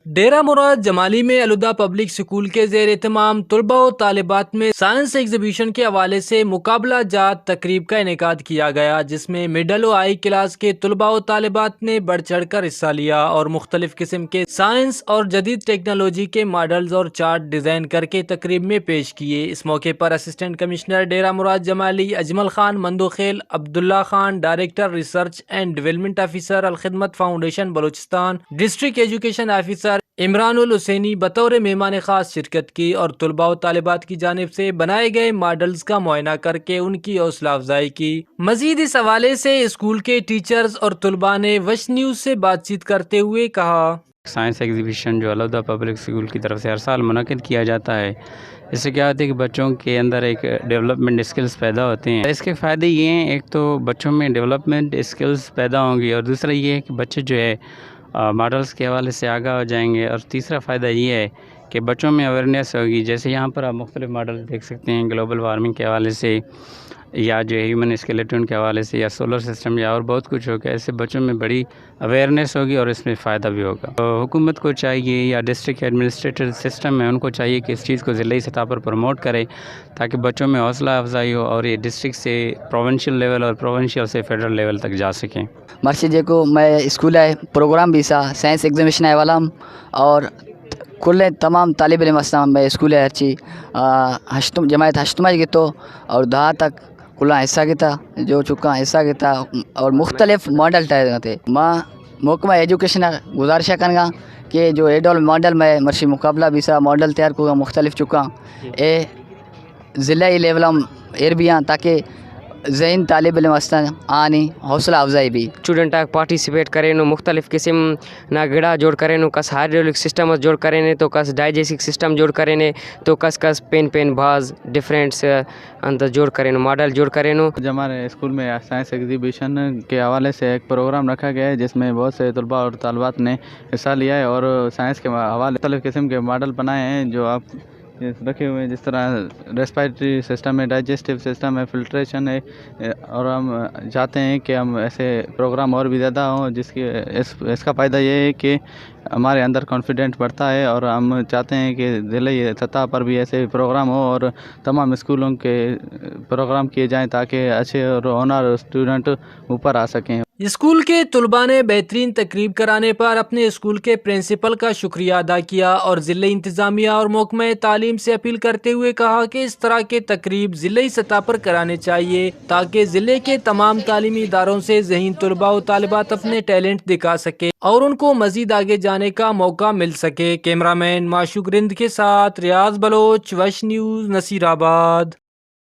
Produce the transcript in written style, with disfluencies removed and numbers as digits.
ڈیرہ مراد جمالی میں علودہ public school کے زیر اہتمام طلباء و طالبات میں سائنس ایگزیبیشن کے حوالے سے مقابلہ جات تقریب کا انعقاد کیا گیا، جس میں مڈل و ہائی کلاس کے طلباء و طالبات نے بڑھ چڑھ کر حصہ لیا اور مختلف قسم کے سائنس اور جدید ٹیکنالوجی کے ماڈلز اور چارٹ ڈیزائن کر کے تقریب میں پیش کیے۔ اس موقع پر assistant commissioner Dera Murad Jamali Ajmal Khan Mandokhail, Abdullah Khan director research and development officer Alkhidmat foundation Balochistan, district education officer Imran Alhusaini بطور مہمان خاص شرکت کی اور طلباء و طالبات کی جانب سے بنائے گئے ماڈلز کا معائنہ کر کے ان کی حوصلہ افزائی کی۔ مزید اس حوالے سے اسکول کے ٹیچرز اور طلباء نے وش نیوز سے بات چیت کرتے ہوئے کہا، سائنس ایگزیبیشن جو علودہ پبلک اسکول کی طرف سے ہر سال منعقد کیا جاتا ہے، اس سے کیا ہوتا ہے کہ بچوں کے اندر ایک ڈیولپمنٹ اسکلز پیدا ہوتے ہیں۔ اس کے فائدے یہ ہیں، ایک تو بچوں میں ڈیولپمنٹ اسکلز پیدا ہوں گی اور دوسرا یہ ہے کہ بچے جو ہے ماڈلز کے حوالے سے آگاہ ہو جائیں گے، اور تیسرا فائدہ یہ ہے کہ بچوں میں اویئرنیس ہوگی۔ جیسے یہاں پر آپ مختلف ماڈل دیکھ سکتے ہیں، گلوبل وارمنگ کے حوالے سے یا جو ہیومن اسکیلیٹن کے حوالے سے یا سولر سسٹم یا اور بہت کچھ ہوگا۔ ایسے بچوں میں بڑی اویئرنیس ہوگی اور اس میں فائدہ بھی ہوگا۔ تو حکومت کو چاہیے یا ڈسٹرکٹ ایڈمنسٹریٹر سسٹم ہے، ان کو چاہیے کہ اس چیز کو ضلعی سطح پر پروموٹ کرے تاکہ بچوں میں حوصلہ افزائی ہو اور یہ ڈسٹرکٹ سے پروونشل لیول اور پروونشل سے فیڈرل لیول تک جا سکیں۔ مرشد کو میں اسکول ہے پروگرام بھی سا سائنس ایگزیبیشن ہے والا اور کل تمام طالب علم اسلام میں اسکول ہے ہرچی ہشتم جماعت ہشتمہ کی تو اور دہا تک کلا حصہ کیتا جو چکا حصہ کیتا اور مختلف ماڈل تھے۔ ماں محکمہ ایجوکیشن گزارش کرنا کہ جو ایڈول ماڈل میں مرشی مقابلہ بھی سا ماڈل تیار کو مختلف چکا اے ضلعی لیول ایر بھی ہیں تاکہ ذہن طالب علم آنی حوصلہ افزائی بھی اسٹوڈنٹ پارٹیسپیٹ کریں نو مختلف قسم نہ گڑا جوڑ کریں نو کس ہائیڈرولک سسٹم جوڑ کریں تو کس ڈائجیسک سسٹم جوڑ کریں تو کس پین باز ڈفرینٹس اندر جوڑ کریں ماڈل جوڑ کریں۔ جو ہمارے اسکول میں سائنس ایگزیبیشن کے حوالے سے ایک پروگرام رکھا گیا ہے جس میں بہت سے طلباء اور طالبات نے حصہ لیا ہے اور سائنس کے حوالے مختلف قسم کے ماڈل بنائے ہیں جو آپ رکھے ہوئے ہیں، جس طرح ریسپائریٹری سسٹم ہے، ڈائجسٹیو سسٹم ہے، فلٹریشن ہے، اور ہم چاہتے ہیں کہ ہم ایسے پروگرام اور بھی زیادہ ہوں جس کی اس کا فائدہ یہ ہے کہ ہمارے اندر کانفیڈنٹ بڑھتا ہے اور ہم چاہتے ہیں کہ ضلعی سطح پر بھی ایسے پروگرام ہوں اور تمام اسکولوں کے پروگرام کیے جائیں تاکہ اچھے اور ہونہار اسٹوڈنٹ اوپر آ سکیں۔ اسکول کے طلباء نے بہترین تقریب کرانے پر اپنے اسکول کے پرنسپل کا شکریہ ادا کیا اور ضلعی انتظامیہ اور محکمہ تعلیم سے اپیل کرتے ہوئے کہا کہ اس طرح کے تقریب ضلعی سطح پر کرانے چاہیے تاکہ ضلع کے تمام تعلیمی اداروں سے ذہین طلباء و طالبات اپنے ٹیلنٹ دکھا سکے اور ان کو مزید آگے جانے کا موقع مل سکے۔ کیمرہ مین معشوق رند کے ساتھ ریاض بلوچ، وش نیوز، نصیر آباد۔